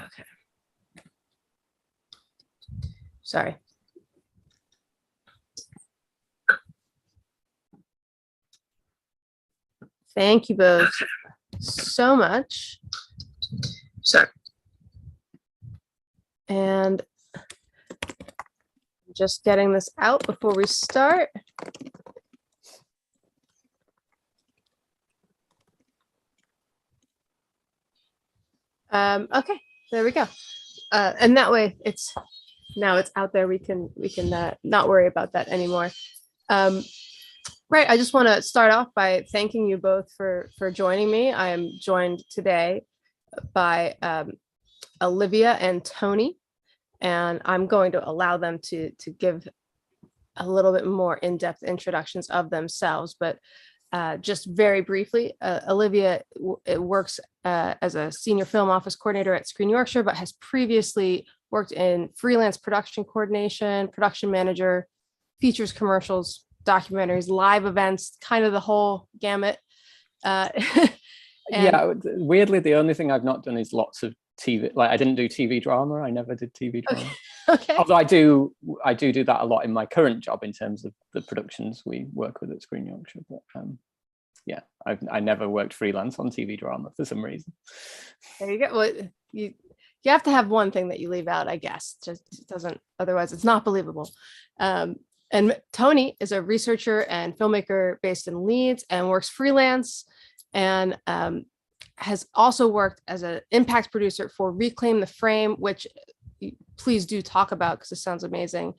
Okay. Sorry. Thank you both so much. Sorry. And just getting this out before we start. Okay, there we go. And that way it's out there. We can not worry about that anymore. Right. I just want to start off by thanking you both for joining me. I am joined today by Olivia and Tony, and I'm going to allow them to give a little bit more in-depth introductions of themselves. But just very briefly, Olivia works as a senior film office coordinator at Screen Yorkshire, but has previously worked in freelance production coordination, production manager, features, commercials, documentaries, live events, kind of the whole gamut. Yeah, weirdly, the only thing I've not done is lots of TV. Like, I didn't do TV drama. I never did TV drama. Okay. Although I do that a lot in my current job in terms of the productions we work with at Screen Yorkshire. But yeah, I never worked freelance on TV drama for some reason. There you go. Well, you have to have one thing that you leave out, I guess. Just doesn't, otherwise it's not believable. And Tony is a researcher and filmmaker based in Leeds and works freelance, and has also worked as an impact producer for Reclaim the Frame, which please do talk about because it sounds amazing,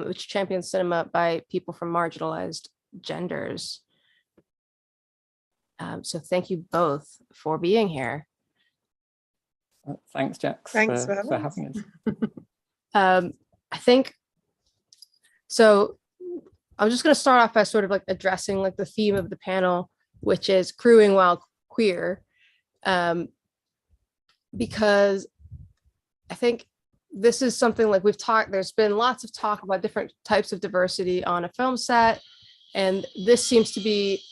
which champions cinema by people from marginalized genders. So thank you both for being here. Thanks, Jax, Thanks for having us. I think so. I'm just going to start off by sort of like addressing like the theme of the panel, which is crewing while queer, because I think this is something like we've talked. There's been lots of talk about different types of diversity on a film set, and this seems to be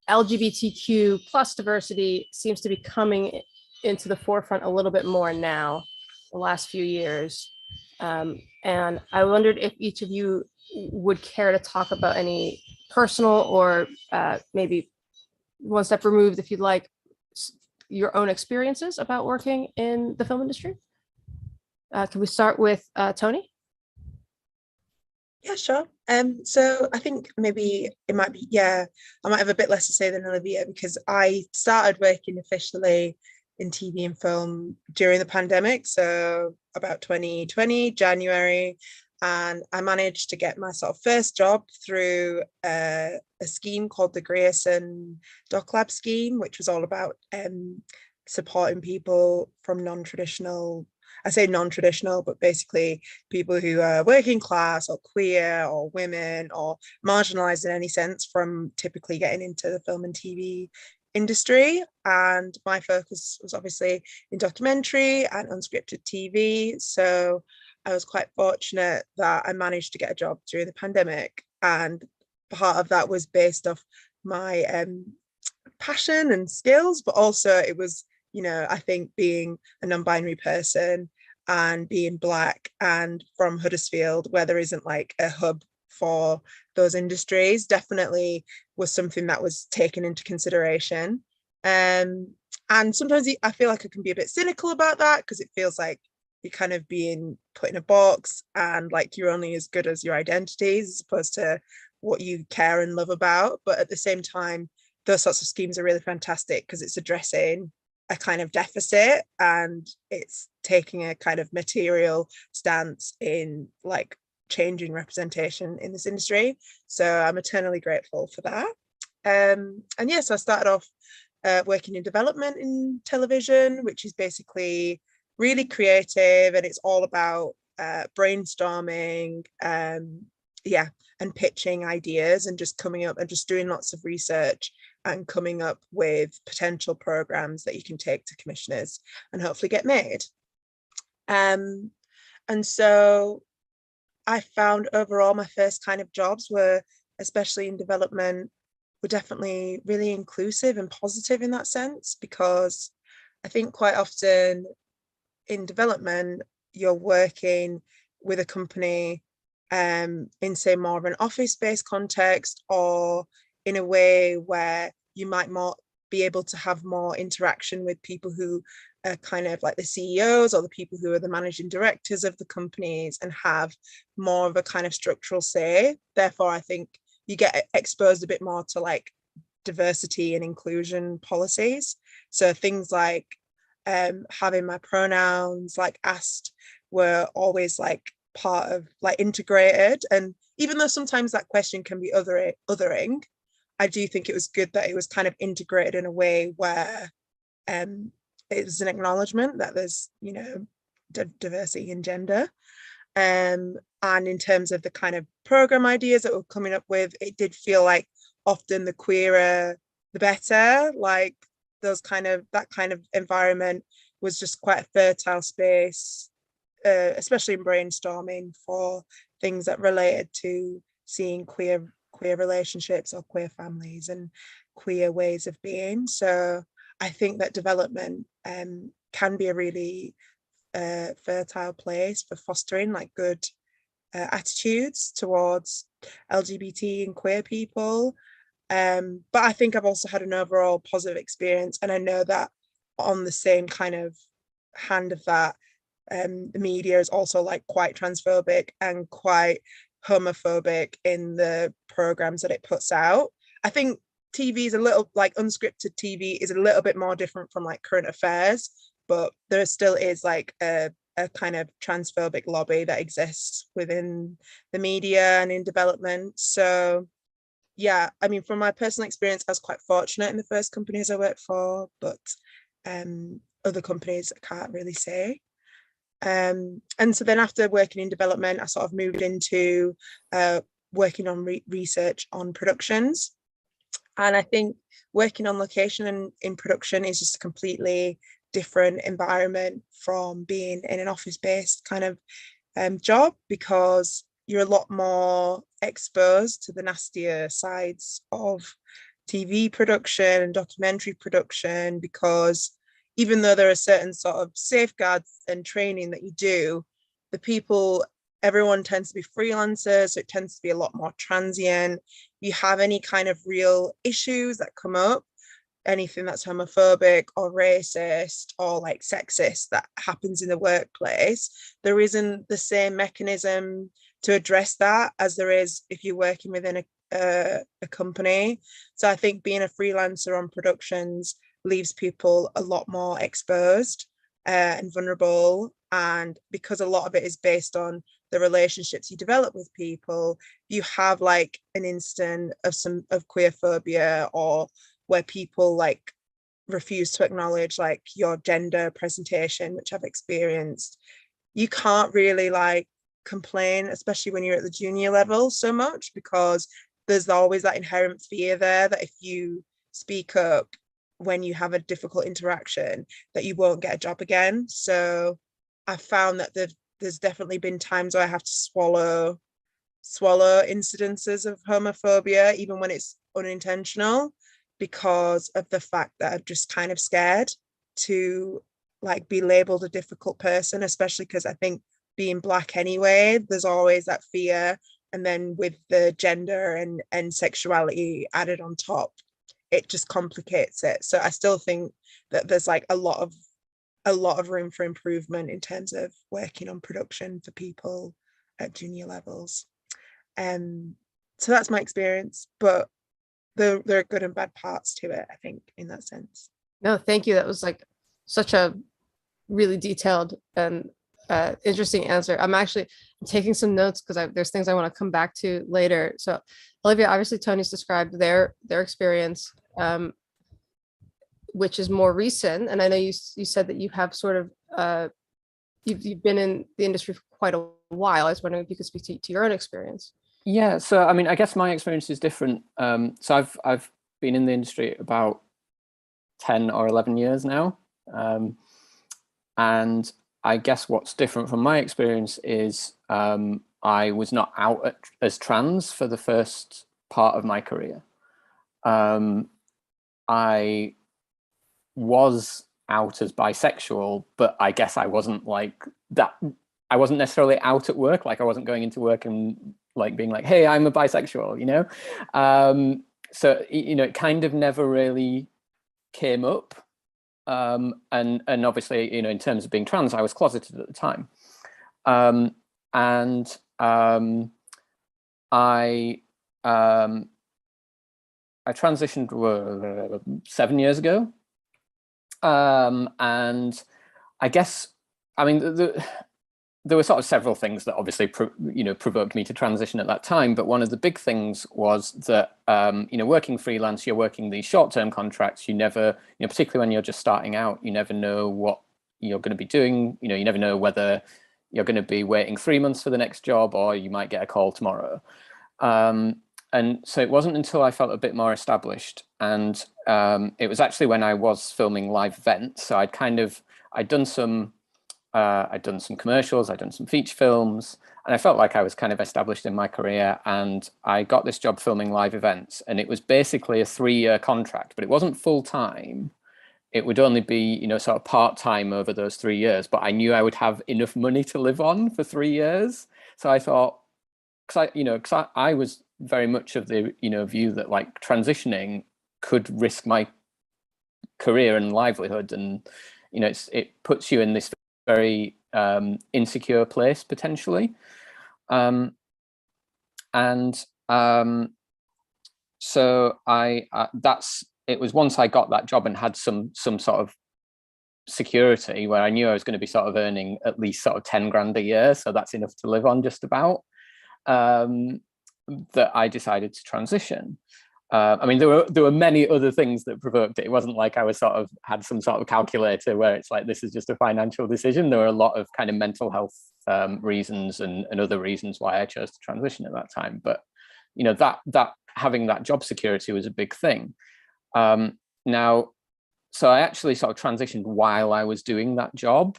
LGBTQ plus diversity seems to be coming into the forefront a little bit more now, the last few years. And I wondered if each of you would care to talk about any personal or maybe one step removed, if you'd like, your own experiences about working in the film industry. Can we start with Tony? Yeah, sure. So I think maybe it might be, I might have a bit less to say than Olivia, because I started working officially in TV and film during the pandemic, so about 2020 January, and I managed to get my sort of first job through a scheme called the Grayson Doc Lab scheme, which was all about supporting people from non-traditional, I say non-traditional, but basically people who are working class or queer or women or marginalized in any sense from typically getting into the film and TV industry. And my focus was obviously in documentary and unscripted TV. So I was quite fortunate that I managed to get a job during the pandemic. And part of that was based off my passion and skills, but also it was, you know, I think being a non-binary person and being Black and from Huddersfield, where there isn't like a hub for those industries, definitely was something that was taken into consideration. And sometimes I feel like I can be a bit cynical about that, because it feels like you're kind of being put in a box and like you're only as good as your identities as opposed to what you care and love about. But at the same time, those sorts of schemes are really fantastic because it's addressing a kind of deficit and it's taking a kind of material stance in like changing representation in this industry. So I'm eternally grateful for that. And yes, I started off working in development in television, which is basically really creative, and it's all about brainstorming, and pitching ideas and just coming up and just doing lots of research and coming up with potential programs that you can take to commissioners and hopefully get made. And so I found overall my first kind of jobs were, especially in development, were definitely really inclusive and positive in that sense, because I think quite often in development, you're working with a company in, say, more of an office-based context, or in a way where you might more be able to have more interaction with people who are kind of like the CEOs or the people who are the managing directors of the companies, and have more of a kind of structural say. Therefore, I think you get exposed a bit more to like diversity and inclusion policies. So things like having my pronouns like asked were always like part of like integrated. And even though sometimes that question can be othering, I do think it was good that it was kind of integrated in a way where it was an acknowledgement that there's, you know, diversity in gender. And in terms of the kind of program ideas that we're coming up with, it did feel like often the queerer, the better. Like that kind of environment was just quite a fertile space, especially in brainstorming for things that related to seeing queer relationships or queer families and queer ways of being. So I think that development can be a really fertile place for fostering like good attitudes towards LGBT and queer people. But I think I've also had an overall positive experience, and I know that on the same kind of hand of that, the media is also like quite transphobic and quite homophobic in the programs that it puts out. I think TV is a little like unscripted TV is a little bit more different from like current affairs, but there still is like a kind of transphobic lobby that exists within the media and in development. So yeah, I mean, from my personal experience, I was quite fortunate in the first companies I worked for, but other companies I can't really say. And so then after working in development, I sort of moved into working on research on productions. And I think working on location and in production is just a completely different environment from being in an office-based kind of job, because you're a lot more exposed to the nastier sides of TV production and documentary production, because even though there are certain sort of safeguards and training that you do, everyone tends to be freelancers, so it tends to be a lot more transient. You have any kind of real issues that come up, anything that's homophobic or racist or like sexist that happens in the workplace, there isn't the same mechanism to address that as there is if you're working within a company. So I think being a freelancer on productions leaves people a lot more exposed and vulnerable. And because a lot of it is based on the relationships you develop with people, you have like an instant of queer phobia, or where people like refuse to acknowledge like your gender presentation, which I've experienced. You can't really like complain, especially when you're at the junior level, so much, because there's always that inherent fear there that if you speak up when you have a difficult interaction, that you won't get a job again. So I found that there's definitely been times where I have to swallow incidences of homophobia, even when it's unintentional, because of the fact that I'm just kind of scared to like be labeled a difficult person, especially because I think being Black anyway, there's always that fear. And then with the gender and sexuality added on top, it just complicates it. So I still think that there's like a lot of room for improvement in terms of working on production for people at junior levels. So that's my experience, but there are good and bad parts to it, I think, in that sense. No, thank you. That was like such a really detailed and interesting answer. I'm taking some notes because there's things I want to come back to later. So Olivia, obviously Tony's described their experience, which is more recent. And I know you said that you have sort of, you've been in the industry for quite a while. I was wondering if you could speak to your own experience. Yeah, so I mean, I guess my experience is different. So I've been in the industry about 10 or 11 years now. And I guess what's different from my experience is I was not out as trans for the first part of my career. I was out as bisexual, but I guess I wasn't like that. I wasn't necessarily out at work. Like I wasn't going into work and like being like, hey, I'm a bisexual, you know? So, you know, it kind of never really came up. And obviously, you know, in terms of being trans, I was closeted at the time. I transitioned 7 years ago. And I guess, I mean, there were sort of several things that obviously, provoked me to transition at that time. But one of the big things was that, you know, working freelance, you're working these short-term contracts. You never, you know, particularly when you're just starting out, you never know what you're going to be doing. You know, you never know whether you're going to be waiting 3 months for the next job, or you might get a call tomorrow. And so it wasn't until I felt a bit more established, and it was actually when I was filming live events. So I'd done some commercials, I'd done some feature films, and I felt like I was kind of established in my career. And I got this job filming live events, and it was basically a 3-year contract, but it wasn't full time. It would only be, you know, sort of part time over those 3 years. But I knew I would have enough money to live on for 3 years. So I thought, because I was very much of the, you know, view that like transitioning could risk my career and livelihood, and you know, it puts you in this very insecure place potentially. So it was once I got that job and had some sort of security where I knew I was going to be sort of earning at least sort of 10 grand a year, so that's enough to live on just about, that I decided to transition. I mean, there were many other things that provoked it. It wasn't like I was sort of had some sort of calculator where it's like, this is just a financial decision. There were a lot of kind of mental health reasons and other reasons why I chose to transition at that time. But, you know, that having that job security was a big thing. Now, so I actually sort of transitioned while I was doing that job.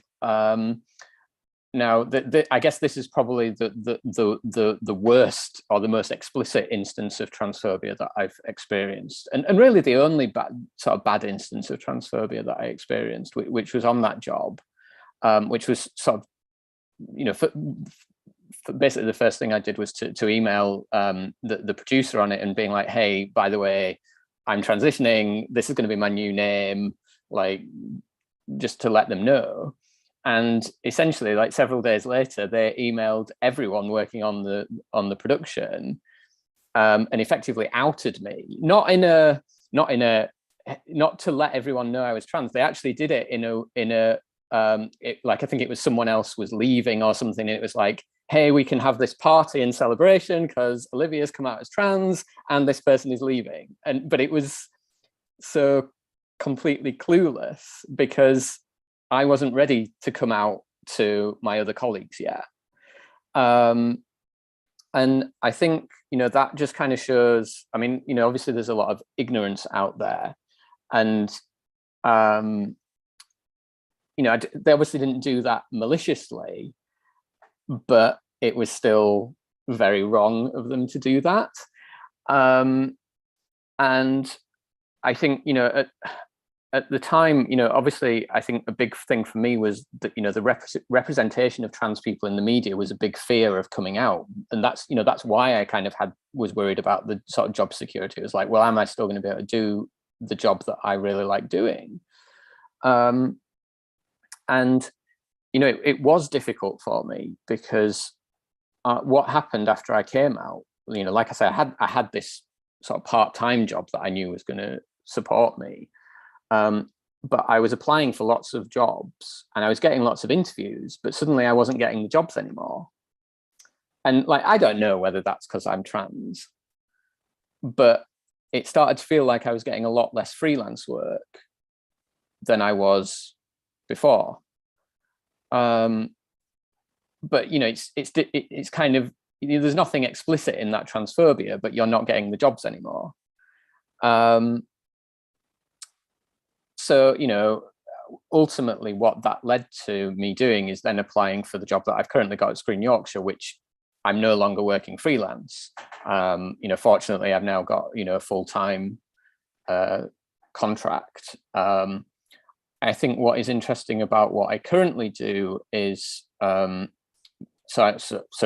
Now, I guess this is probably the worst or the most explicit instance of transphobia that I've experienced, and really the only bad instance of transphobia that I experienced, which was on that job, which was sort of, you know, basically the first thing I did was to email the producer on it and being like, hey, by the way, I'm transitioning. This is going to be my new name, like, just to let them know. And essentially, like several days later, they emailed everyone working on the production, and effectively outed me. Not to let everyone know I was trans. They actually did it like, I think it was someone else was leaving or something. And it was like, hey, we can have this party and celebration because Olivia's come out as trans and this person is leaving. But it was so completely clueless because I wasn't ready to come out to my other colleagues yet. And I think, you know, that just kind of shows, I mean, you know, obviously there's a lot of ignorance out there, and, you know, they obviously didn't do that maliciously, but it was still very wrong of them to do that. And I think, you know, at the time, you know, obviously, I think a big thing for me was that, you know, the representation of trans people in the media was a big fear of coming out. And that's, you know, that's why I kind of was worried about the sort of job security. It was like, well, am I still going to be able to do the job that I really like doing? And, you know, it was difficult for me because what happened after I came out, you know, like I said, I had this sort of part-time job that I knew was going to support me. But I was applying for lots of jobs and I was getting lots of interviews, but suddenly I wasn't getting the jobs anymore. And like, I don't know whether that's because I'm trans, but it started to feel like I was getting a lot less freelance work than I was before. But, you know, it's kind of, you know, there's nothing explicit in that transphobia, but you're not getting the jobs anymore. So, you know, ultimately what that led to me doing is then applying for the job that I've currently got at Screen Yorkshire, which I'm no longer working freelance. You know, fortunately, I've now got, you know, a full-time contract. I think what is interesting about what I currently do is, so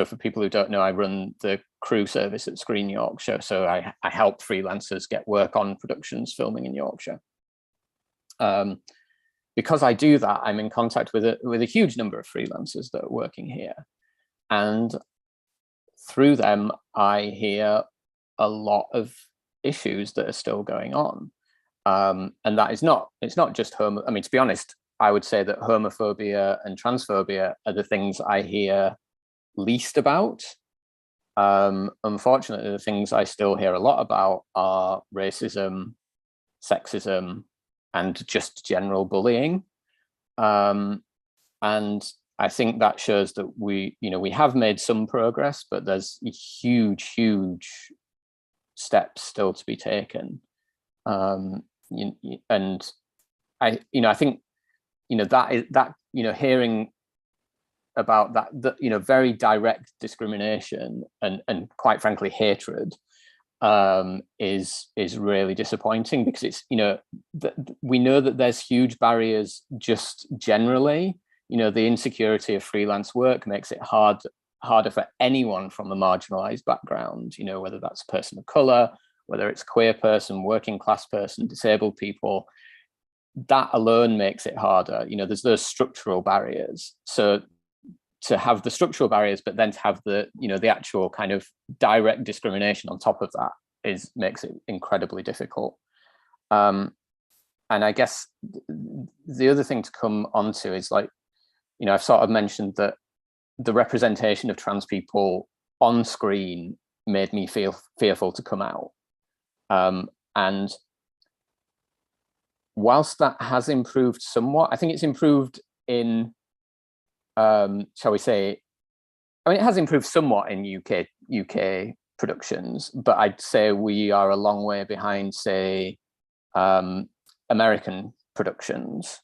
for people who don't know, I run the crew service at Screen Yorkshire. So I help freelancers get work on productions filming in Yorkshire. Because I do that, I'm in contact with a huge number of freelancers that are working here. And through them, I hear a lot of issues that are still going on. And that is it's not just I mean, to be honest, I would say that homophobia and transphobia are the things I hear least about. Unfortunately, the things I still hear a lot about are racism, sexism, and just general bullying. And I think that shows that we have made some progress, but there's huge steps still to be taken. And I think hearing about that very direct discrimination and quite frankly hatred is really disappointing, because it's we know that there's huge barriers just generally. The insecurity of freelance work makes it harder for anyone from a marginalized background, whether that's a person of color, whether it's a queer person, working class person, disabled people. That alone makes it harder. There's those structural barriers. So to have the structural barriers, but then to have the actual kind of direct discrimination on top of that makes it incredibly difficult. And I guess the other thing to come onto is, like, I've sort of mentioned that the representation of trans people on screen made me feel fearful to come out. And whilst that has improved somewhat, I think it's improved in, shall we say, it has improved somewhat in UK productions, but I'd say we are a long way behind, say, American productions.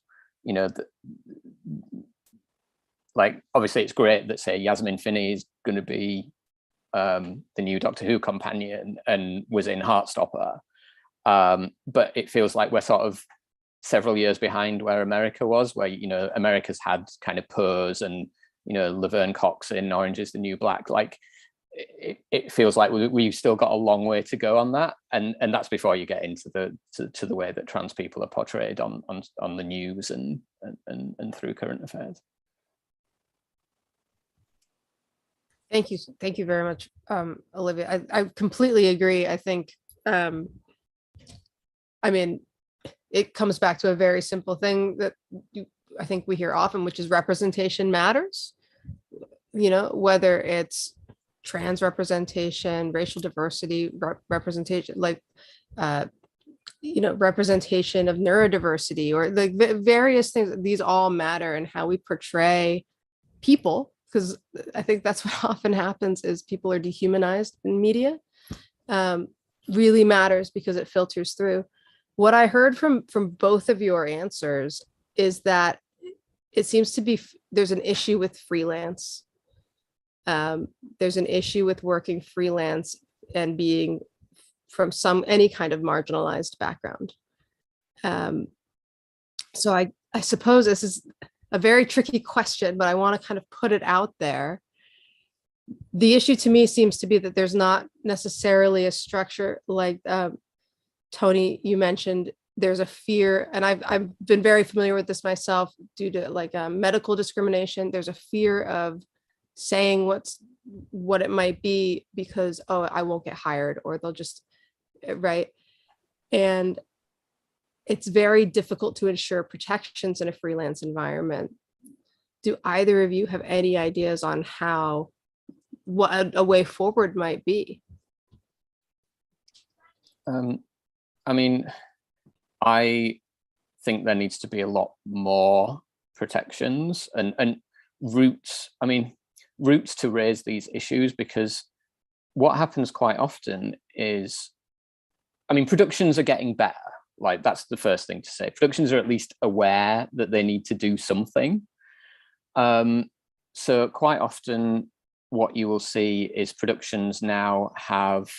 Like, obviously it's great that, say, Yasmin Finney is going to be the new Doctor Who companion and was in Heartstopper, but it feels like we're sort of several years behind where America was, where America's had kind of Pose and Laverne Cox in Orange Is the New Black. Like, it feels like we've still got a long way to go on that, and that's before you get into the way that trans people are portrayed on the news and through current affairs. Thank you very much, Olivia. I completely agree. I think it comes back to a very simple thing that I think we hear often, which is representation matters. Whether it's trans representation, racial diversity, representation, like representation of neurodiversity, or like various things. These all matter, and how we portray people, because I think that's what often happens, is people are dehumanized in media, really matters, because it filters through. What I heard from both of your answers is that it seems to be there's an issue with freelance. There's an issue with working freelance and being from any kind of marginalized background. So I suppose this is a very tricky question, but I want to kind of put it out there. The issue to me seems to be that there's not necessarily a structure, like Tony, you mentioned. There's a fear, and I've been very familiar with this myself due to medical discrimination. There's a fear of saying what it might be, because, oh, I won't get hired, or they'll just, right? And it's very difficult to ensure protections in a freelance environment. Do either of you have any ideas on what a way forward might be? I think there needs to be a lot more protections and routes to raise these issues, because what happens quite often is, productions are getting better. Like, that's the first thing to say. Productions are at least aware that they need to do something. So quite often what you will see is productions now have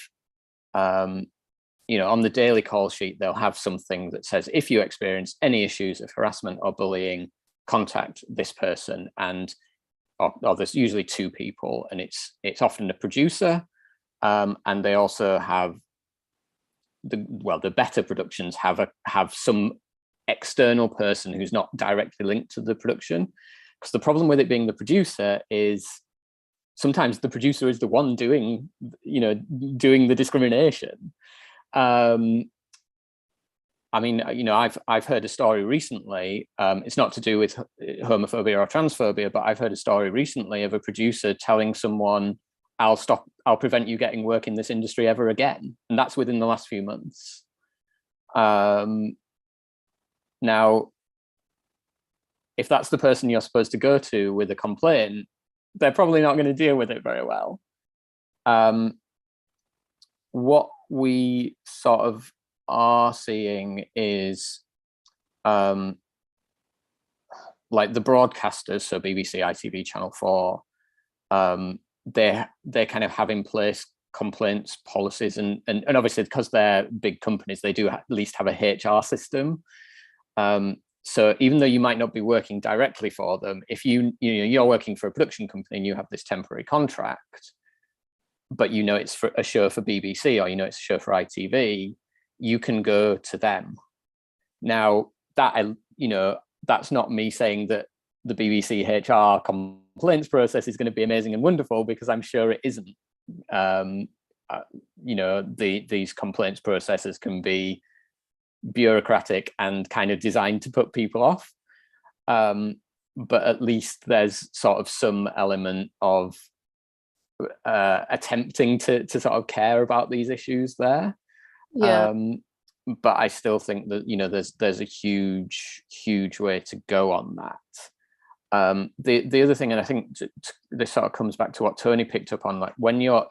on the daily call sheet, they'll have something that says, if you experience any issues of harassment or bullying, contact this person. And or there's usually two people, and it's often a producer. And they also have the better productions have some external person who's not directly linked to the production. Because the problem with it being the producer is sometimes the producer is the one doing the discrimination. I mean, I've heard a story recently. It's not to do with homophobia or transphobia, but I've heard a story recently of a producer telling someone, I'll prevent you getting work in this industry ever again. And that's within the last few months. Now, if that's the person you're supposed to go to with a complaint, they're probably not going to deal with it very well. What we sort of are seeing is like the broadcasters, so BBC, ITV, Channel 4, they kind of have in place complaints policies, and obviously because they're big companies, they do at least have a HR system. So even though you might not be working directly for them, if you're working for a production company and you have this temporary contract, but it's for a show for BBC or it's a show for ITV, you can go to them. Now that's not me saying that the BBC HR complaints process is going to be amazing and wonderful, because I'm sure it isn't. These complaints processes can be bureaucratic and kind of designed to put people off. But at least there's sort of some element of attempting to sort of care about these issues there. Yeah. But I still think that there's a huge way to go on that. The other thing, and I think this sort of comes back to what Tony picked up on, like when you're,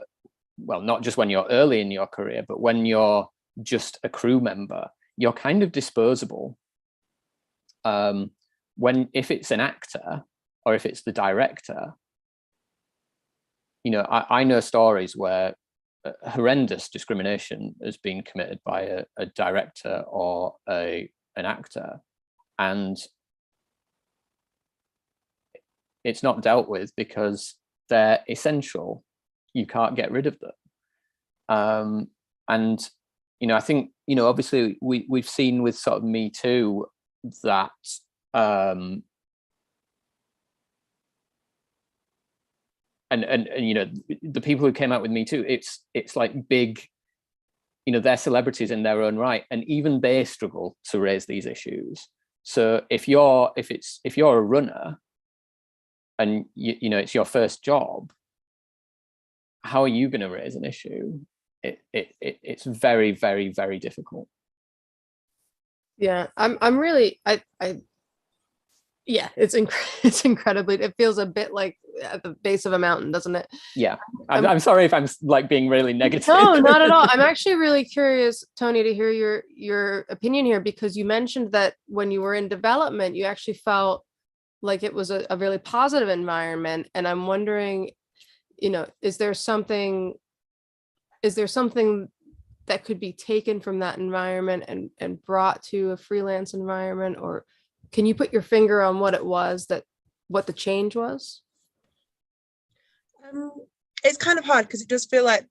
well, not just when you're early in your career, but when you're just a crew member, you're kind of disposable. If it's an actor or if it's the director, I know stories where horrendous discrimination has been committed by a director or an actor, and it's not dealt with because they're essential. You can't get rid of them. And I think obviously we've seen with sort of Me Too that and the people who came out with Me Too, it's like big, they're celebrities in their own right, and even they struggle to raise these issues. So if you're a runner and it's your first job, how are you going to raise an issue? It's very, very, very difficult. Yeah, I'm really yeah, it's incredibly, it feels a bit like at the base of a mountain, doesn't it? Yeah, I'm sorry if I'm like being really negative. No, not at all. I'm actually really curious, Tony, to hear your opinion here, because you mentioned that when you were in development, you actually felt like it was a really positive environment. And I'm wondering, is there something that could be taken from that environment and brought to a freelance environment? Or can you put your finger on what it was what the change was? It's kind of hard because it does feel like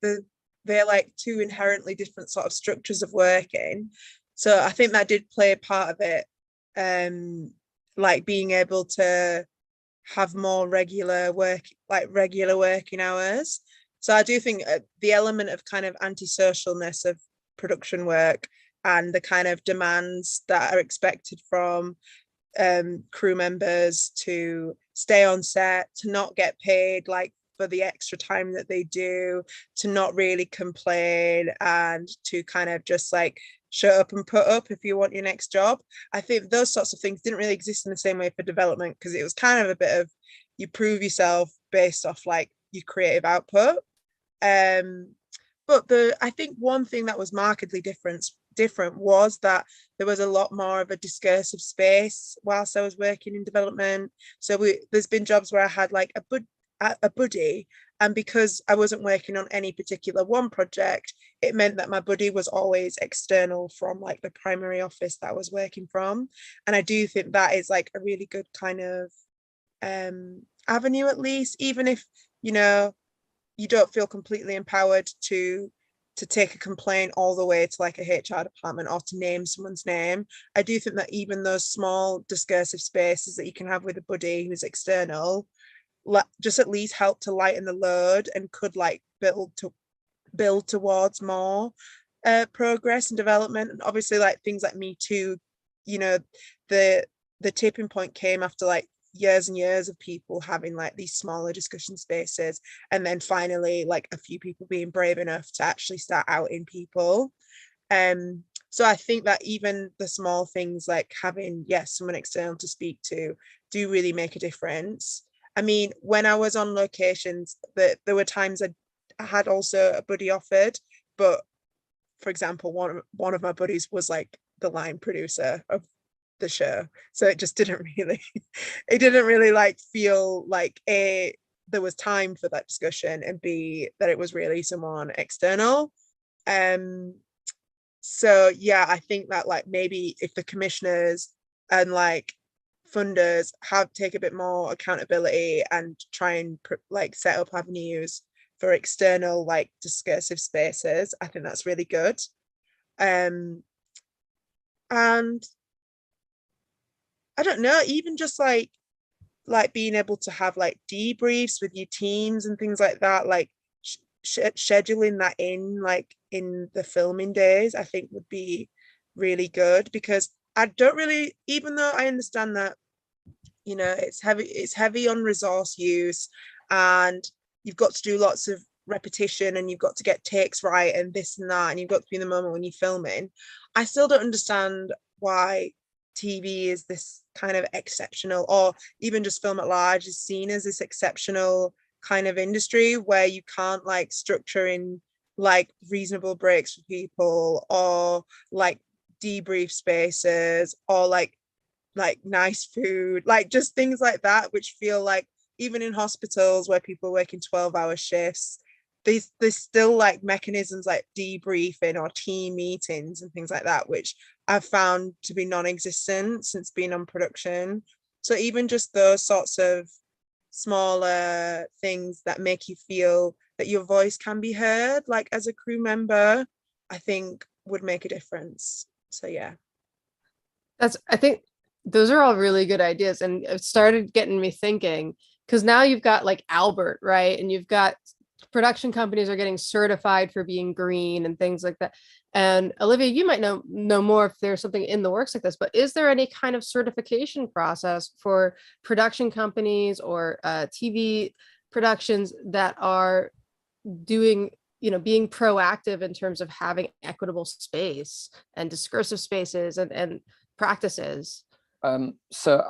they're like two inherently different sort of structures of working. So I think that did play a part of it, like being able to have more regular working hours. So I do think the element of kind of antisocialness of production work and the kind of demands that are expected from crew members to stay on set, to not get paid like for the extra time that they do, to not really complain, and to kind of just like shut up and put up if you want your next job. I think those sorts of things didn't really exist in the same way for development, because it was kind of a bit of you prove yourself based off like your creative output. But I think one thing that was markedly different was that there was a lot more of a discursive space whilst I was working in development. So there's been jobs where I had like a buddy, And because I wasn't working on any particular one project, it meant that my buddy was always external from like the primary office that I was working from. And I do think that is like a really good kind of avenue, at least, even if, you know, you don't feel completely empowered to take a complaint all the way to like a HR department or to name someone's name. I do think that even those small discursive spaces that you can have with a buddy who's external just at least help to lighten the load and could like build towards more progress and development. And obviously like things like Me Too, you know, the tipping point came after like years and years of people having like these smaller discussion spaces, and then finally like a few people being brave enough to actually start outing people. So I think that even the small things like having someone external to speak to do really make a difference. I mean, when I was on locations, there were times I had also a buddy offered, but for example, one of my buddies was like the line producer of the show, so it just didn't really like feel like A, there was time for that discussion, and B, that it was really someone external. So yeah, I think that like maybe if the commissioners and like funders take a bit more accountability and try and like set up avenues for external like discursive spaces, I think that's really good. And I don't know, even just like being able to have like debriefs with your teams and things like that, like scheduling that in like in the filming days, I think would be really good, because I don't really, even though I understand that, you know, it's heavy on resource use, and you've got to do lots of repetition, and you've got to get takes right and this and that, and you've got to be in the moment when you're filming. I still don't understand why TV is this kind of exceptional, or even just film at large is seen as this exceptional kind of industry where you can't like structure in like reasonable breaks for people, or like debrief spaces, or like nice food, like just things like that, which feel like even in hospitals where people work in 12-hour shifts, there's still like mechanisms like debriefing or team meetings and things like that, which I've found to be non-existent since being on production. So even just those sorts of smaller things that make you feel that your voice can be heard, like as a crew member, I think would make a difference. So yeah. I think those are all really good ideas, and it started getting me thinking, because now you've got like Albert, right? And you've got production companies are getting certified for being green and things like that. And Olivia, you might know more if there's something in the works like this, but is there any kind of certification process for production companies or TV productions that are doing, you know, being proactive in terms of having equitable space and discursive spaces and practices? So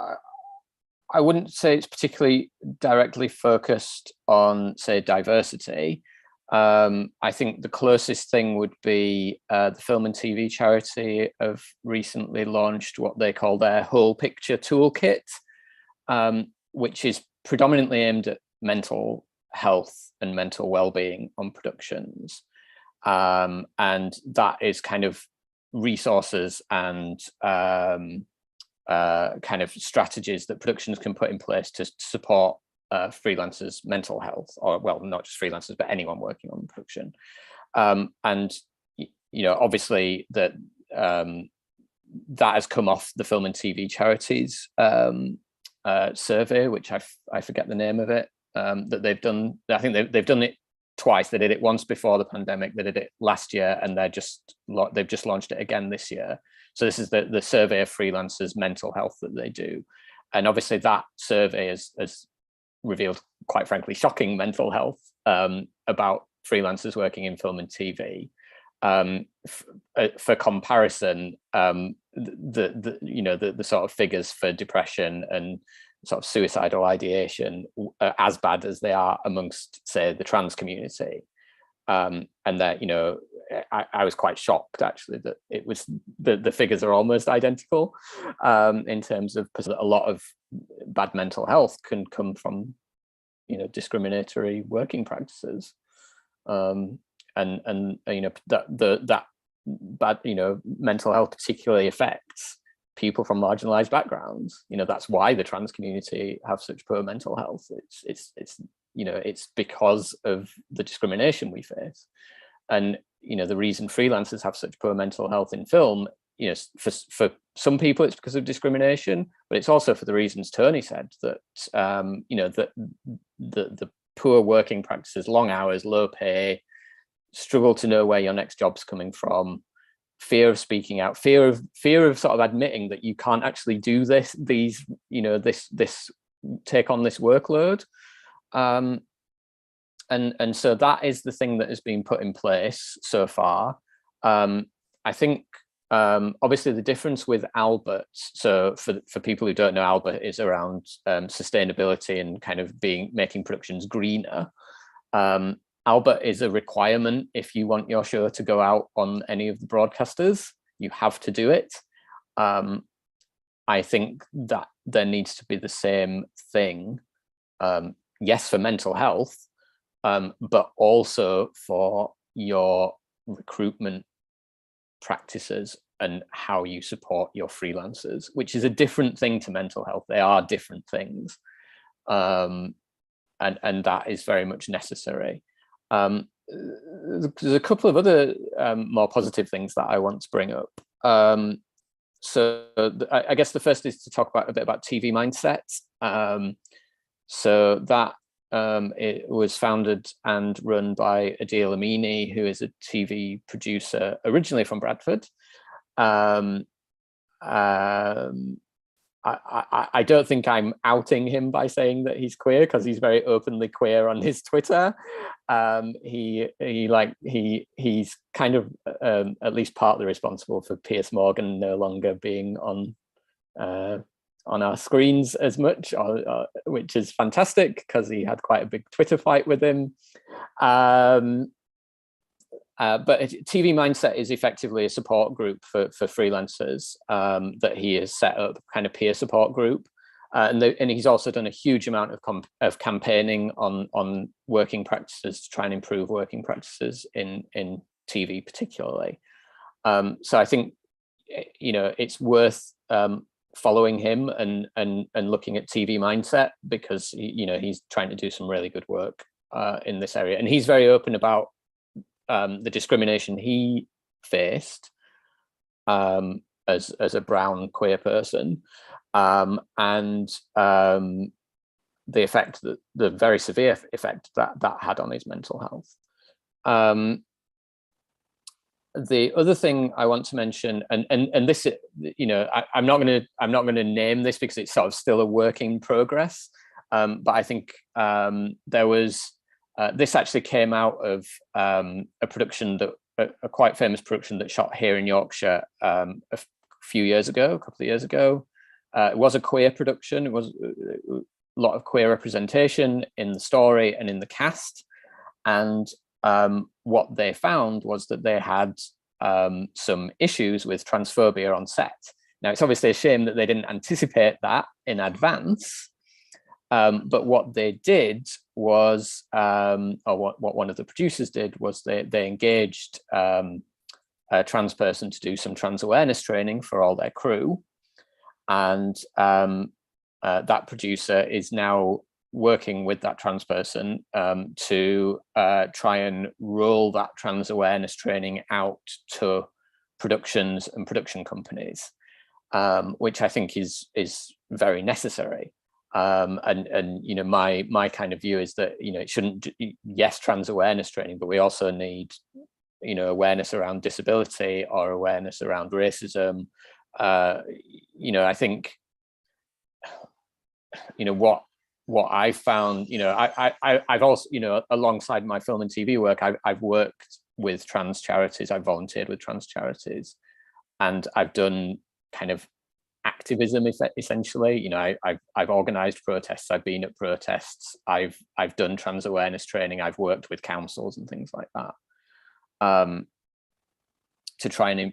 I wouldn't say it's particularly directly focused on, say, diversity. I think the closest thing would be the Film and TV charity have recently launched what they call their Whole Picture Toolkit, which is predominantly aimed at mental health and mental well-being on productions. And that is kind of resources and kind of strategies that productions can put in place to support freelancers' mental health, or well, not just freelancers, but anyone working on production. And you know, obviously that has come off the Film and TV Charities survey, which I forget the name of it, that they've done. I think they've done it twice. They did it once before the pandemic. They did it last year, and they've just launched it again this year. So this is the survey of freelancers' mental health that they do. And obviously that survey has revealed, quite frankly, shocking mental health about freelancers working in film and TV. For comparison, the sort of figures for depression and sort of suicidal ideation are as bad as they are amongst, say, the trans community. And that, you know, I was quite shocked actually that it was the figures are almost identical in terms of a lot of bad mental health can come from discriminatory working practices, and that bad mental health particularly affects people from marginalized backgrounds. That's why the trans community have such poor mental health. It's because of the discrimination we face. And the reason freelancers have such poor mental health in film, for some people it's because of discrimination, but it's also for the reasons Tony said, that that the poor working practices, long hours, low pay, struggle to know where your next job's coming from, fear of speaking out, fear of sort of admitting that you can't actually do this take on this workload. And so that is the thing that has been put in place so far. I think obviously the difference with Albert, so for people who don't know, Albert is around sustainability and kind of making productions greener. Albert is a requirement. If you want your show to go out on any of the broadcasters, you have to do it. I think that there needs to be the same thing, yes, for mental health, but also for your recruitment practices and how you support your freelancers, which is a different thing to mental health. They are different things, and that is very much necessary. There's a couple of other more positive things that I want to bring up. So I guess the first is to talk a bit about TV Mindset. So that it was founded and run by Adil Amini, who is a TV producer originally from Bradford. I don't think I'm outing him by saying that he's queer, because he's very openly queer on his Twitter. He's kind of at least partly responsible for Piers Morgan no longer being on our screens as much, which is fantastic, because he had quite a big Twitter fight with him. But TV Mindset is effectively a support group for freelancers that he has set up, kind of peer support group. And he's also done a huge amount of campaigning on working practices to try and improve working practices in TV particularly. So I think it's worth following him and looking at TV Mindset, because he's trying to do some really good work in this area, and he's very open about the discrimination he faced as a brown queer person, and the effect the very severe effect that had on his mental health. The other thing I want to mention, and this, I'm not going to name this because it's sort of still a work in progress, but I think there was. This actually came out of a production a quite famous production that shot here in Yorkshire a couple of years ago. It was a queer production. It was a lot of queer representation in the story and in the cast. And what they found was that they had some issues with transphobia on set. Now, it's obviously a shame that they didn't anticipate that in advance. But what they did was, or what one of the producers did was they engaged a trans person to do some trans awareness training for all their crew. And that producer is now working with that trans person to try and roll that trans awareness training out to productions and production companies, which I think is very necessary. And my kind of view is that it shouldn't, yes, trans awareness training, but we also need awareness around disability or awareness around racism. I think what I found, I've also, alongside my film and TV work, I've worked with trans charities, I've volunteered with trans charities, and I've done kind of activism essentially. I've organized protests, I've been at protests, I've done trans awareness training, I've worked with councils and things like that, to try and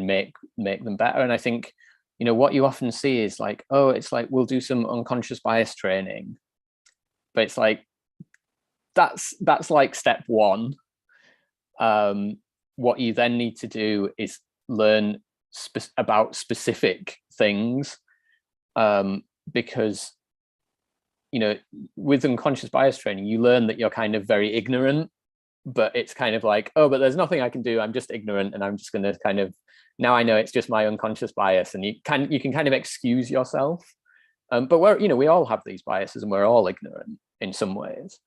make them better. And I think what you often see is like, oh, it's like we'll do some unconscious bias training, but it's like that's like step one. What you then need to do is learn about specific things, because with unconscious bias training, you learn that you're kind of very ignorant, but it's kind of like, oh, but there's nothing I can do, I'm just ignorant, and I'm just going to kind of, now I know it's just my unconscious bias, and you can kind of excuse yourself. But we all have these biases, and we're all ignorant in some ways.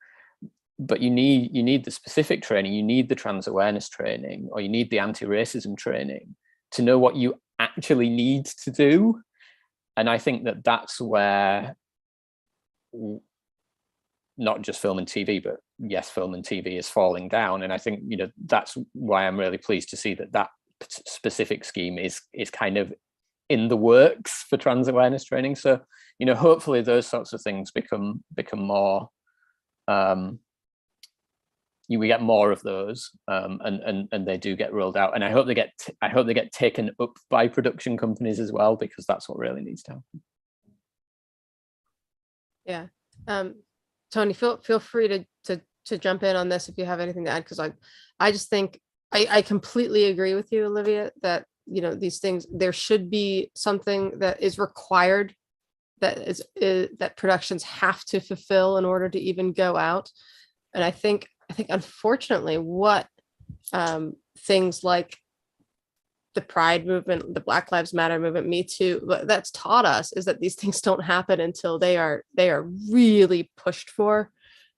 But you need the specific training, you need the trans awareness training, or you need the anti-racism training to know what you actually need to do. And I think that that's where not just film and TV, but yes, film and TV is falling down. And I think that's why I'm really pleased to see that specific scheme is kind of in the works for trans awareness training. So hopefully those sorts of things become more, we get more of those, and they do get rolled out, and I hope they get taken up by production companies as well, because that's what really needs to happen. Yeah. Tony, feel free to jump in on this if you have anything to add, because I just think I completely agree with you, Olivia, that these things, there should be something that is required, that productions have to fulfill in order to even go out. And I think unfortunately what things like the Pride movement, the Black Lives Matter movement, Me Too, that's taught us is that these things don't happen until they are really pushed for.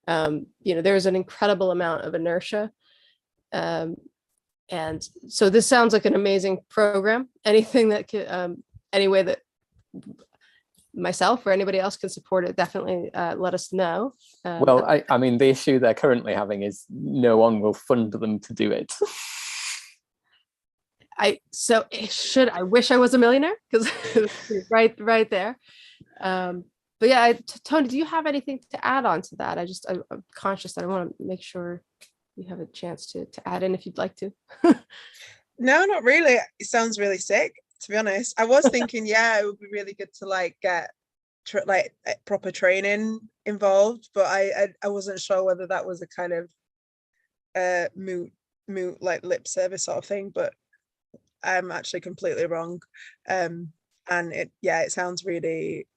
There's an incredible amount of inertia. And so this sounds like an amazing program. Anything that could, any way that myself or anybody else can support it, definitely let us know. Well, I mean, the issue they're currently having is no one will fund them to do it. I wish I was a millionaire, because right there. But yeah, Tony, do you have anything to add on to that? I'm conscious that I want to make sure you have a chance to add in if you'd like to. No, not really. It sounds really sick, to be honest. I was thinking, it would be really good to get proper training involved, but I wasn't sure whether that was a kind of moot lip service sort of thing, but I'm actually completely wrong. And it sounds really,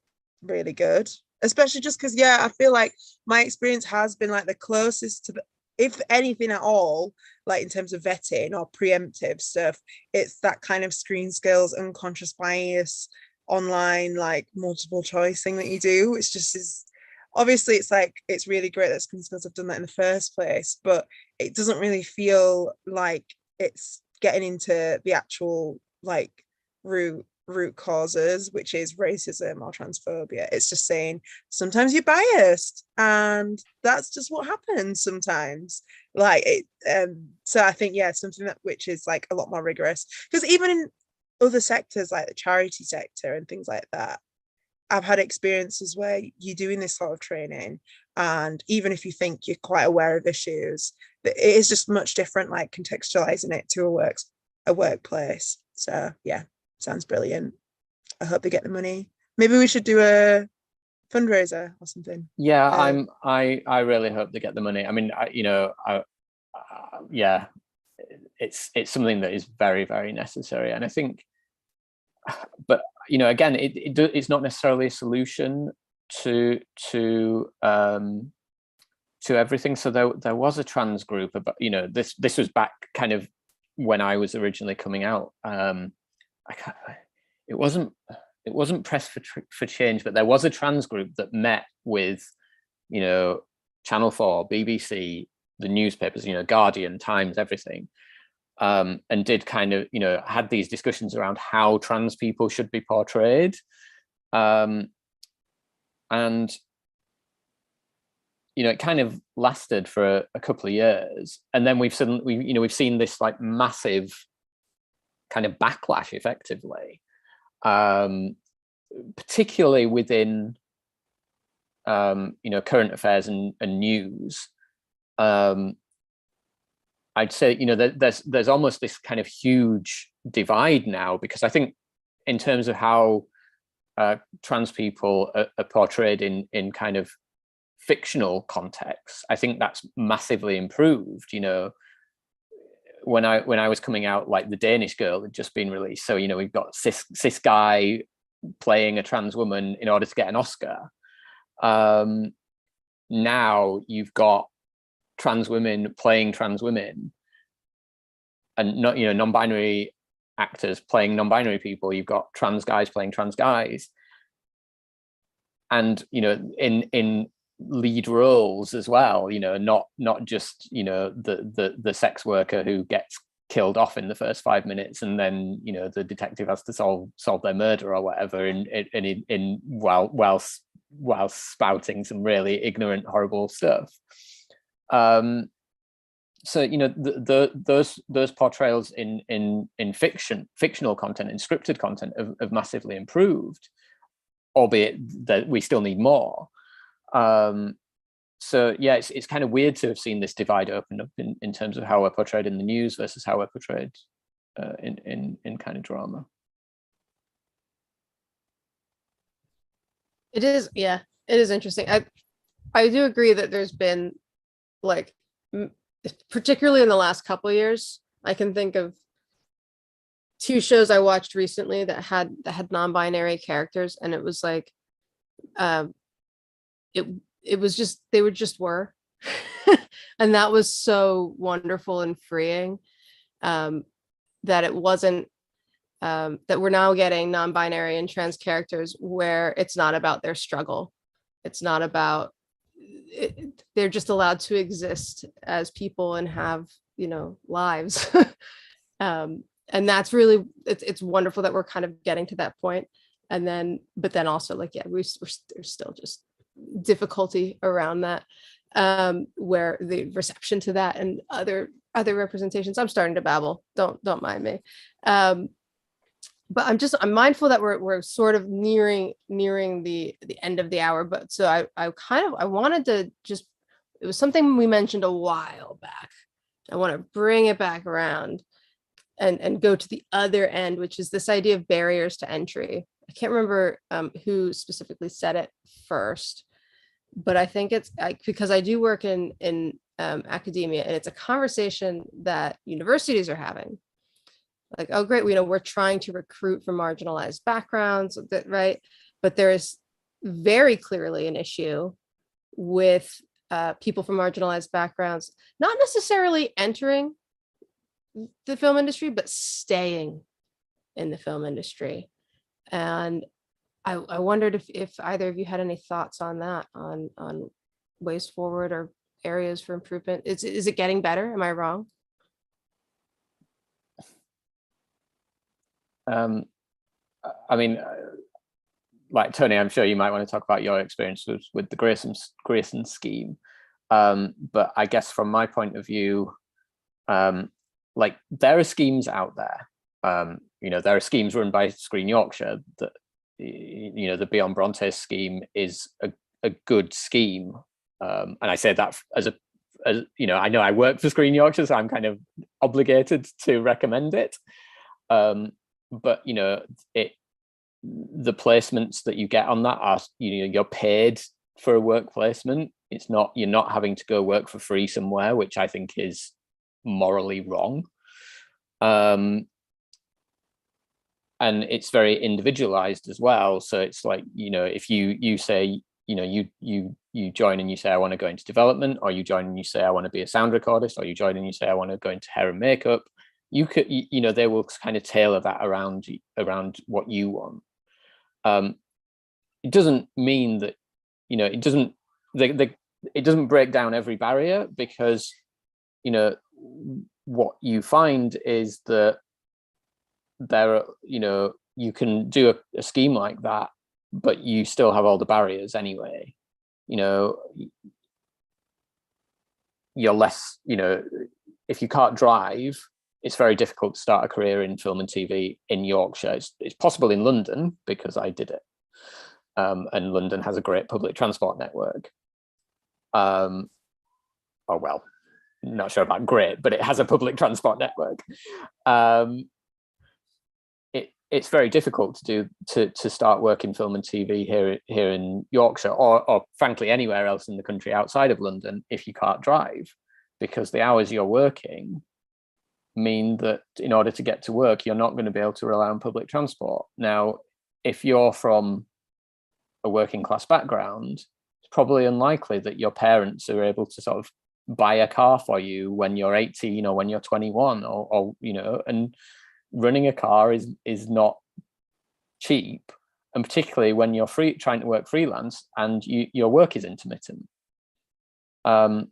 really good, especially just because I feel like my experience has been the closest to if anything at all, in terms of vetting or preemptive stuff, it's that kind of screen skills, unconscious bias, online multiple choice thing that you do. It's just obviously it's really great that screen skills have done that in the first place, but it doesn't really feel like it's getting into the actual root causes, which is racism or transphobia. It's just saying sometimes you're biased, and that's just what happens sometimes. So I think something which is a lot more rigorous, because even in other sectors like the charity sector and things like that, I've had experiences where you're doing this sort of training, and even if you think you're quite aware of issues, it is just much different, contextualizing it to a workplace. So sounds brilliant. I hope they get the money. Maybe we should do a fundraiser or something. I really hope they get the money. I mean, it's something that is very, very necessary, and I think, but again, it's not necessarily a solution to everything. So there was a trans group about, this was back kind of when I was originally coming out. It wasn't Press for Change, but there was a trans group that met with, Channel 4, BBC, the newspapers, Guardian, Times, everything, and did kind of, had these discussions around how trans people should be portrayed, and it kind of lasted for a couple of years, and then we've seen this massive kind of backlash, effectively, particularly within current affairs and news. I'd say there's almost this kind of huge divide now, because I think in terms of how trans people are portrayed in kind of fictional context, I think that's massively improved. When I was coming out, like The Danish Girl had just been released, so we've got cis guy playing a trans woman in order to get an Oscar. Now you've got trans women playing trans women, and not non-binary actors playing non-binary people. You've got trans guys playing trans guys, and in lead roles as well. Not just the sex worker who gets killed off in the first 5 minutes, and then the detective has to solve their murder or whatever, while spouting some really ignorant, horrible stuff. So those portrayals in fictional content, in scripted content, have massively improved, albeit that we still need more. So yeah, it's kind of weird to have seen this divide open up in terms of how we're portrayed in the news versus how we're portrayed in kind of drama. It is, yeah, it is interesting. I do agree that there's been, like, particularly in the last couple of years, I can think of 2 shows I watched recently that had non-binary characters, and it was like, it was just, they were and that was so wonderful and freeing, that it wasn't, that we're now getting non-binary and trans characters where it's not about their struggle. It's not about it, they're just allowed to exist as people and have lives. And that's really, it's wonderful that we're kind of getting to that point. And then but then also, like, yeah, there's still just difficulty around that, where the reception to that and other representations. I'm starting to babble, don't mind me. But I'm mindful that we're sort of nearing the end of the hour. But so I wanted to just, it was something we mentioned a while back. I want to bring it back around and go to the other end, which is this idea of barriers to entry. I can't remember who specifically said it first, but I think it's because I do work in academia, and it's a conversation that universities are having. Like, oh, great, we're trying to recruit from marginalized backgrounds, right? But there is very clearly an issue with people from marginalized backgrounds, not necessarily entering the film industry, but staying in the film industry. And I wondered if either of you had any thoughts on that, on ways forward or areas for improvement. Is it getting better? Am I wrong? I mean, like Tony, I'm sure you might want to talk about your experiences with the Grayson scheme. But I guess from my point of view, like, there are schemes out there. There are schemes run by Screen Yorkshire that, the Beyond Bronte scheme is a good scheme. And I say that as I know I work for Screen Yorkshire, so I'm kind of obligated to recommend it. But the placements that you get on that are, you're paid for a work placement. It's not, you're not having to go work for free somewhere, which I think is morally wrong. And it's very individualized as well. So it's like, if you say, you join and you say, I want to go into development, or you join and you say, I want to be a sound recordist, or you join and you say, I want to go into hair and makeup, you could, they will kind of tailor that around what you want. It doesn't mean that, it doesn't break down every barrier, because, what you find is that there are, you can do a scheme like that, but you still have all the barriers anyway. You're less, if you can't drive, it's very difficult to start a career in film and TV in Yorkshire. It's possible in London, because I did it. And London has a great public transport network. Oh, well, not sure about great, but it has a public transport network. it's very difficult to start working film and TV here in Yorkshire, or frankly anywhere else in the country outside of London, if you can't drive, because the hours you're working mean that in order to get to work, you're not going to be able to rely on public transport. Now, if you're from a working class background, it's probably unlikely that your parents are able to sort of buy a car for you when you're 18 or when you're 21, or and running a car is not cheap, and particularly when you're trying to work freelance and your work is intermittent. And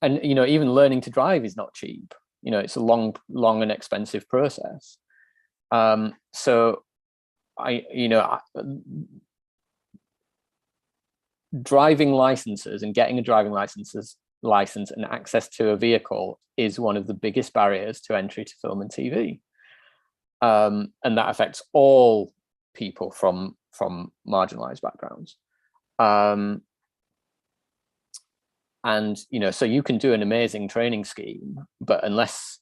even learning to drive is not cheap. It's a long and expensive process. So driving licenses and getting a driving license and access to a vehicle is one of the biggest barriers to entry to film and TV. And that affects all people from marginalized backgrounds. And so you can do an amazing training scheme, but unless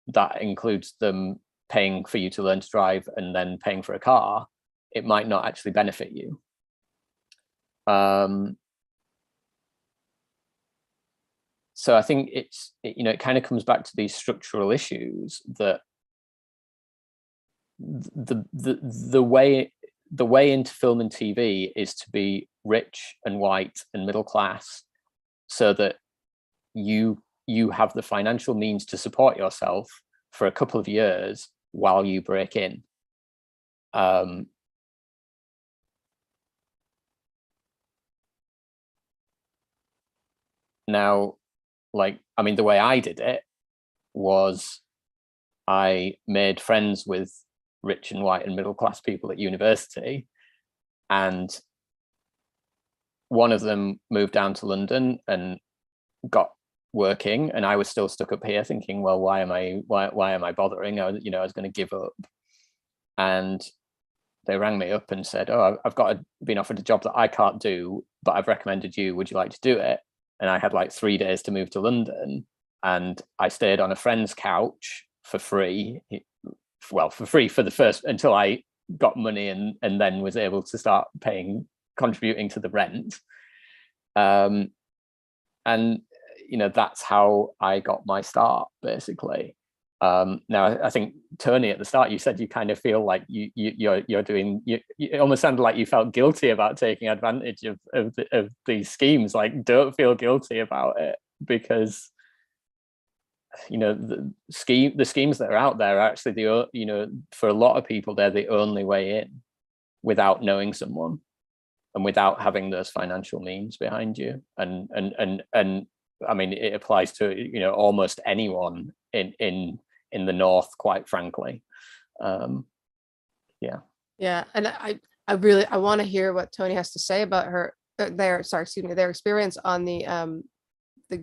that includes them paying for you to learn to drive and then paying for a car, it might not actually benefit you. So I think it kind of comes back to these structural issues that the way into film and TV is to be rich and white and middle class, so that you have the financial means to support yourself for a couple of years while you break in. Now, the way I did it was I made friends with rich and white and middle class people at university, and one of them moved down to London and got working, and I was still stuck up here thinking, well, why am I bothering? I was going to give up. And they rang me up and said, oh, I've been offered a job that I can't do, but I've recommended you. Would you like to do it? And I had 3 days to move to London, and I stayed on a friend's couch for free. Well, for free for the first, until I got money and then was able to start contributing to the rent. And that's how I got my start, basically. Now, I think, Tony, at the start, you said you kind of feel like you're doing. It almost sounded like you felt guilty about taking advantage of these schemes. Don't feel guilty about it, because the schemes that are out there are actually for a lot of people, they're the only way in, without knowing someone and without having those financial means behind you. And I mean, it applies to almost anyone in the North, quite frankly. Yeah, and I want to hear what Tony has to say about their experience on the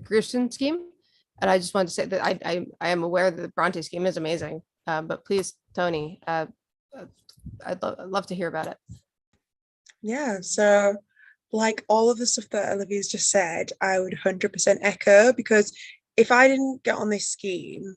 Grierson scheme. And I just wanted to say that I am aware that the Bronte scheme is amazing, but please, Tony, I'd love to hear about it. Yeah, so all of the stuff that Olivia's just said, I would 100% echo, because if I didn't get on this scheme,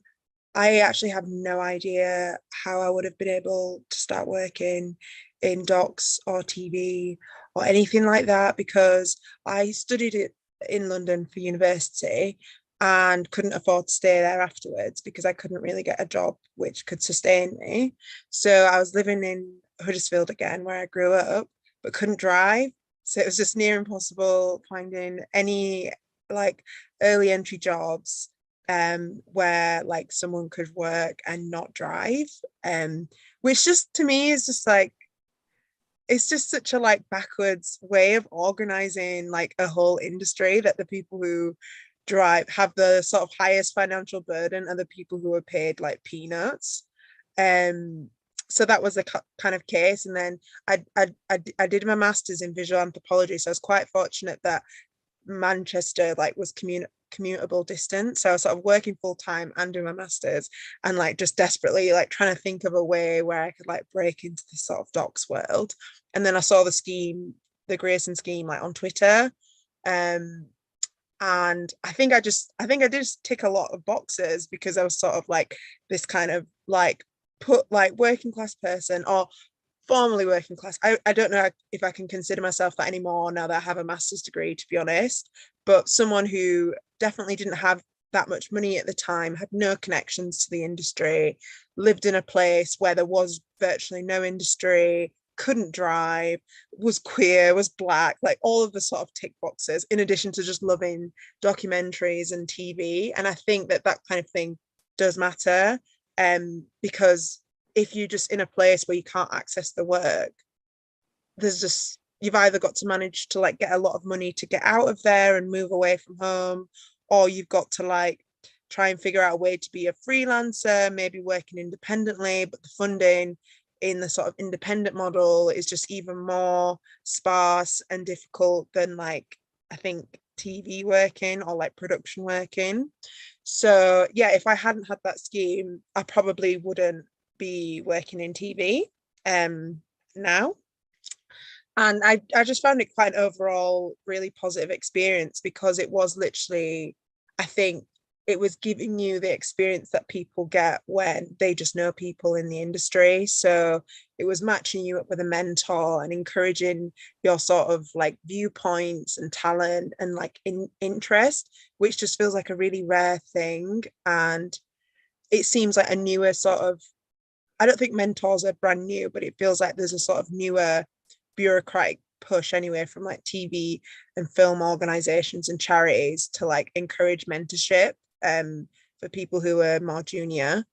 I actually have no idea how I would have been able to start working in docs or TV or anything like that, because I studied it in London for university and couldn't afford to stay there afterwards because I couldn't really get a job which could sustain me. So I was living in Huddersfield again, where I grew up, but couldn't drive. So it was just near impossible finding any early entry jobs where someone could work and not drive, which just to me is just it's just such a backwards way of organizing a whole industry, that the people who drive have the sort of highest financial burden are the people who are paid peanuts. So that was the kind of case. And then I did my master's in visual anthropology, so I was quite fortunate that Manchester was commutable distance, so I was sort of working full-time and doing my master's, and just desperately trying to think of a way where I could break into this sort of docs world. And then I saw the Grierson scheme on Twitter, and I think I did tick a lot of boxes, because I was sort of this kind of put like working class person or formerly working class. I don't know if I can consider myself that anymore now that I have a master's degree, to be honest, but someone who definitely didn't have that much money at the time, had no connections to the industry, lived in a place where there was virtually no industry, couldn't drive, was queer, was black, like all of the sort of tick boxes, in addition to just loving documentaries and TV. And I think that that kind of thing does matter, because if you're just in a place where you can't access the work, there's just, you've either got to manage to like get a lot of money to get out of there and move away from home, or you've got to like try and figure out a way to be a freelancer, maybe working independently, but the funding in the sort of independent model is just even more sparse and difficult than like, I think, TV working or like production working. So yeah, if I hadn't had that scheme, I probably wouldn't be working in TV now. And I just found it quite an overall really positive experience, because it was literally, I think it was giving you the experience that people get when they just know people in the industry. So it was matching you up with a mentor and encouraging your sort of like viewpoints and talent and like interest, which just feels like a really rare thing. And it seems like a newer sort of, I don't think mentors are brand new, but it feels like there's a sort of newer bureaucratic push anyway from like TV and film organizations and charities to like encourage mentorship for people who are more junior.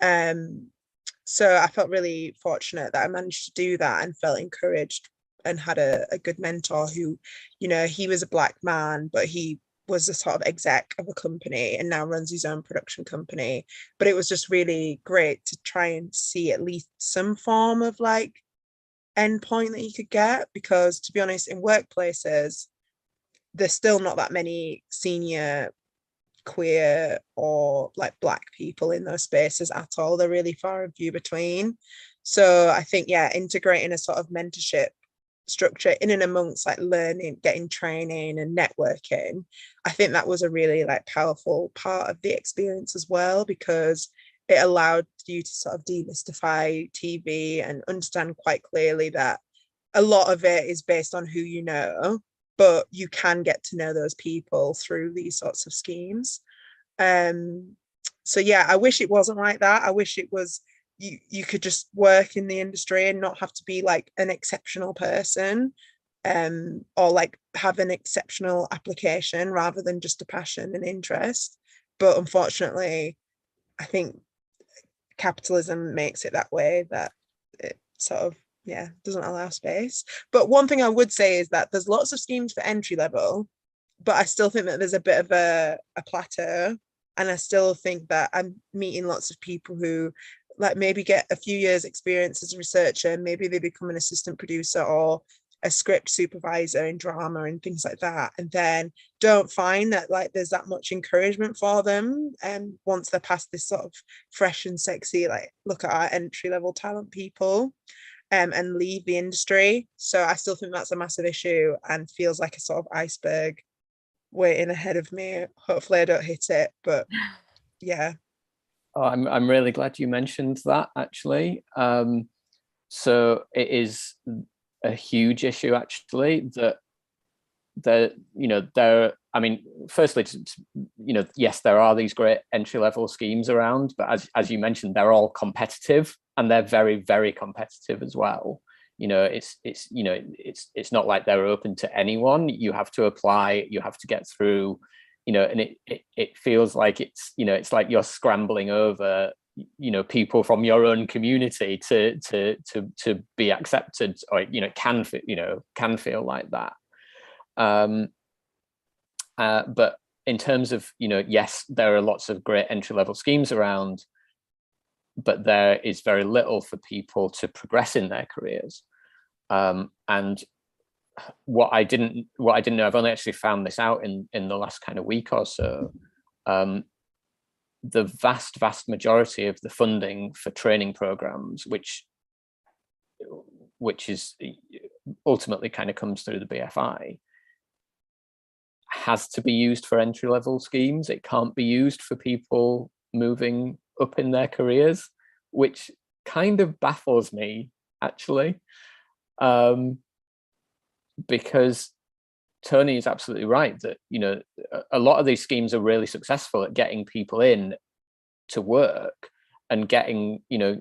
So I felt really fortunate that I managed to do that and felt encouraged and had a good mentor who, you know, he was a black man, but he was a sort of exec of a company and now runs his own production company. But it was just really great to try and see at least some form of like endpoint that you could get, because to be honest, in workplaces, there's still not that many senior queer or like black people in those spaces at all. They're really far and few between. So I think, yeah, integrating a sort of mentorship structure in and amongst like learning, getting training and networking, I think that was a really like powerful part of the experience as well, because it allowed you to sort of demystify TV and understand quite clearly that a lot of it is based on who you know, but you can get to know those people through these sorts of schemes. So yeah, I wish it wasn't like that. I wish it was you could just work in the industry and not have to be like an exceptional person, or like have an exceptional application rather than just a passion and interest. But unfortunately, I think capitalism makes it that way, that it sort of, yeah, doesn't allow space. But one thing I would say is that there's lots of schemes for entry level, but I still think that there's a bit of a plateau. And I still think that I'm meeting lots of people who like maybe get a few years experience as a researcher, maybe they become an assistant producer or a script supervisor in drama and things like that, and then don't find that like there's that much encouragement for them, and once they're past this sort of fresh and sexy like look at our entry level talent people, and leave the industry. So I still think that's a massive issue and feels like a sort of iceberg waiting ahead of me. Hopefully I don't hit it, but yeah. Oh, I'm really glad you mentioned that, actually. So it is a huge issue, actually, that I mean, firstly, yes, there are these great entry-level schemes around, but as you mentioned, they're all competitive, and they're very, very competitive as well. It's not like they're open to anyone. You have to apply, you have to get through, and it feels like it's like you're scrambling over people from your own community to be accepted, or can feel like that. But in terms of yes, there are lots of great entry-level schemes around, but there is very little for people to progress in their careers. And what I didn't know, I've only actually found this out in the last kind of week or so. The vast majority of the funding for training programs, which is ultimately kind of comes through the BFI, has to be used for entry-level schemes. It can't be used for people moving up in their careers, which kind of baffles me, actually, because Tony is absolutely right that, you know, a lot of these schemes are really successful at getting people in to work and getting, you know,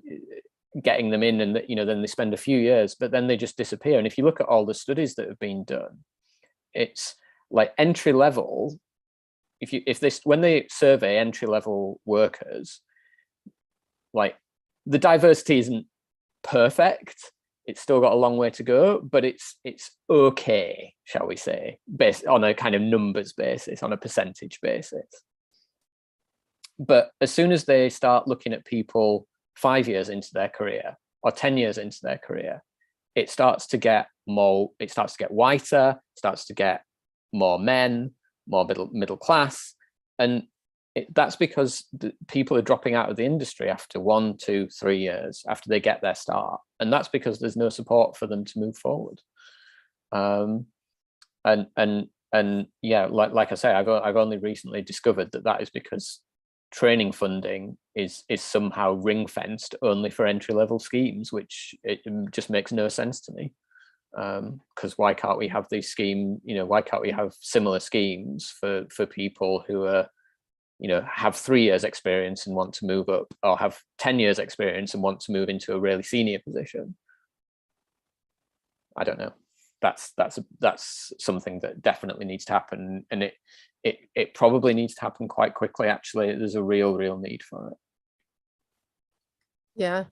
getting them in, and, you know, then they spend a few years, but then they just disappear. And if you look at all the studies that have been done, it's like entry level. When they survey entry level workers, like, the diversity isn't perfect. It's still got a long way to go, but it's okay, shall we say, based on a kind of numbers basis, on a percentage basis. But as soon as they start looking at people 5 years into their career or 10 years into their career, it starts to get more, it starts to get whiter, starts to get more men, more middle class. And that's because people are dropping out of the industry after 1, 2, 3 years after they get their start. And that's because there's no support for them to move forward. And yeah, like I say, I've only recently discovered that is because training funding is somehow ring fenced only for entry level schemes, which it just makes no sense to me. Because why can't we have these schemes? You know, why can't we have similar schemes for people who are, you know, have 3 years experience and want to move up, or have 10 years experience and want to move into a really senior position? I don't know. That's something that definitely needs to happen, and it probably needs to happen quite quickly. Actually, there's a real need for it. Yeah,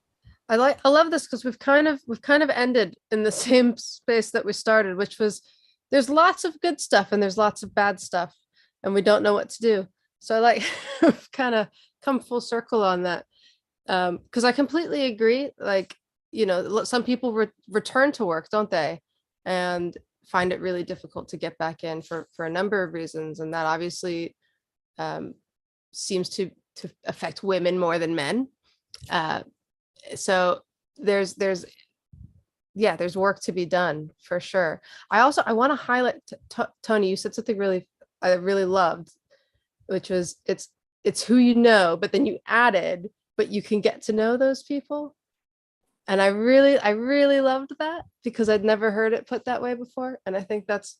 I love this because we've kind of ended in the same space that we started, which was there's lots of good stuff and there's lots of bad stuff, and we don't know what to do. So I like kind of come full circle on that, because I completely agree. Like, you know, some people return to work, don't they, and find it really difficult to get back in for a number of reasons, and that obviously seems to affect women more than men. So there's work to be done for sure. I want to highlight, Tony, you said something I really loved, which was it's who you know, but then you added, but you can get to know those people. And I really loved that, because I'd never heard it put that way before. And I think that's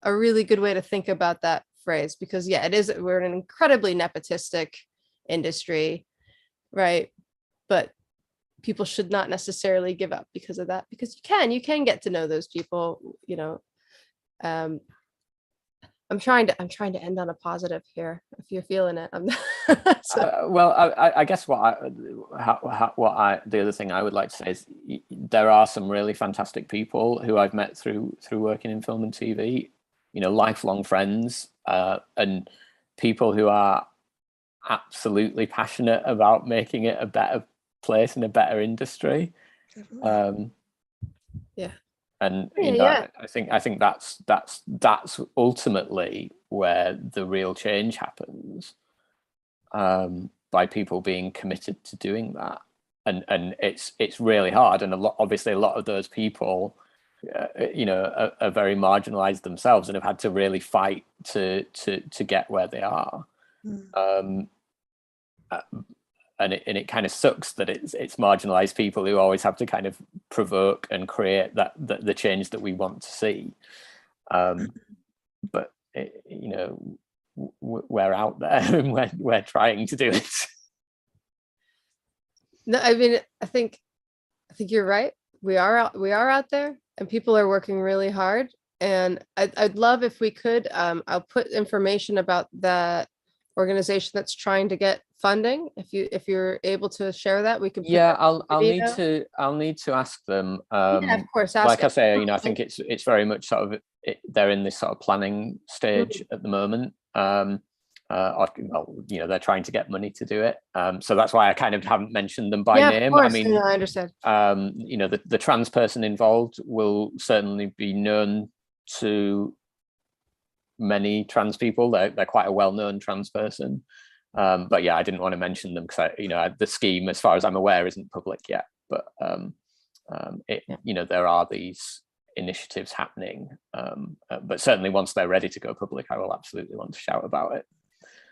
a really good way to think about that phrase, because yeah, we're in an incredibly nepotistic industry, right? But people should not necessarily give up because of that, because you can get to know those people, you know. I'm trying to end on a positive here, if you're feeling it. Well, I guess the other thing I would like to say is there are some really fantastic people who I've met through working in film and TV, you know, lifelong friends, and people who are absolutely passionate about making it a better place and a better industry. Yeah. And you know, I think that's ultimately where the real change happens, by people being committed to doing that. And it's really hard, and obviously a lot of those people, you know, are very marginalized themselves and have had to really fight to get where they are. And it kind of sucks that it's marginalized people who always have to kind of provoke and create the change that we want to see. But you know, we're out there and we're trying to do it. No, I mean, I think you're right. We are out there, and people are working really hard. And I'd love if we could. I'll put information about that organization that's trying to get funding. If you're able to share that, we could. Yeah, I'll need to ask them. Yeah, of course. Like I say, you know, I think it's very much sort of they're in this sort of planning stage at the moment. Well, you know, they're trying to get money to do it. So that's why I kind of haven't mentioned them by name. I mean, I understand. You know, the trans person involved will certainly be known to many trans people. They're quite a well-known trans person. But yeah, I didn't want to mention them because you know, the scheme, as far as I'm aware, isn't public yet. But you know, there are these initiatives happening. But certainly once they're ready to go public, I will absolutely want to shout about it.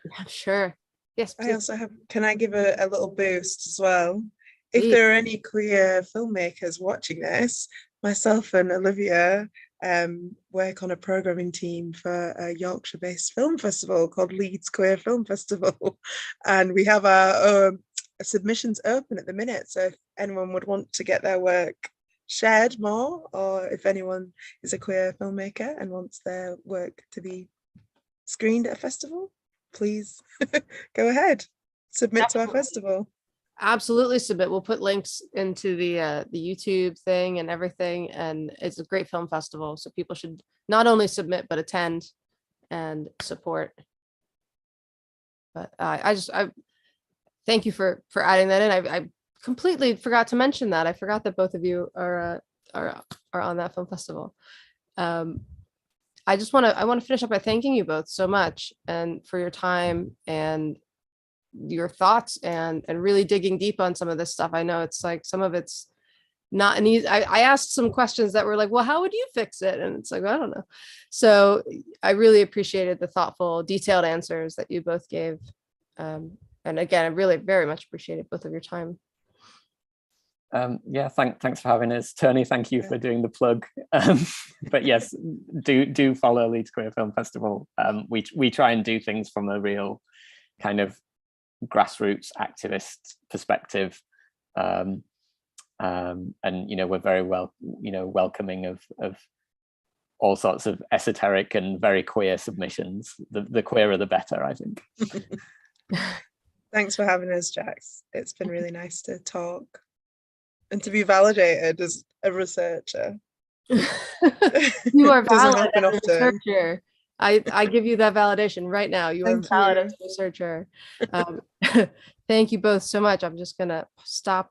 Yeah, sure. Yes, please. I also have, can I give a little boost as well? if there are any queer filmmakers watching this, myself and Olivia work on a programming team for a Yorkshire-based film festival called Leeds Queer Film Festival, and we have our submissions open at the minute. So if anyone would want to get their work shared more, or if anyone is a queer filmmaker and wants their work to be screened at a festival, please go ahead, submit to our festival. Absolutely submit. We'll put links into the YouTube thing and everything, and it's a great film festival, so people should not only submit but attend and support. But I thank you for adding that in. I completely forgot to mention that. I forgot that both of you are on that film festival. I want to finish up by thanking you both so much, and for your time and your thoughts, and really digging deep on some of this stuff. I know it's like some of it's not an easy. I asked some questions that were like, well, how would you fix it? And it's like, I don't know. So I really appreciated the thoughtful, detailed answers that you both gave. And again, I really very much appreciated both of your time. Yeah, thanks for having us, Tony. Thank you for doing the plug. But yes, do follow Leeds Queer Film Festival. We try and do things from a real kind of grassroots activist perspective, and we're very welcoming of all sorts of esoteric and very queer submissions. The queerer the better, I think. Thanks for having us, Jax. It's been really nice to talk and to be validated as a researcher. You are Doesn't valid happen as a often. researcher. I give you that validation right now. You are valid as a researcher. Thank you both so much. I'm just gonna stop the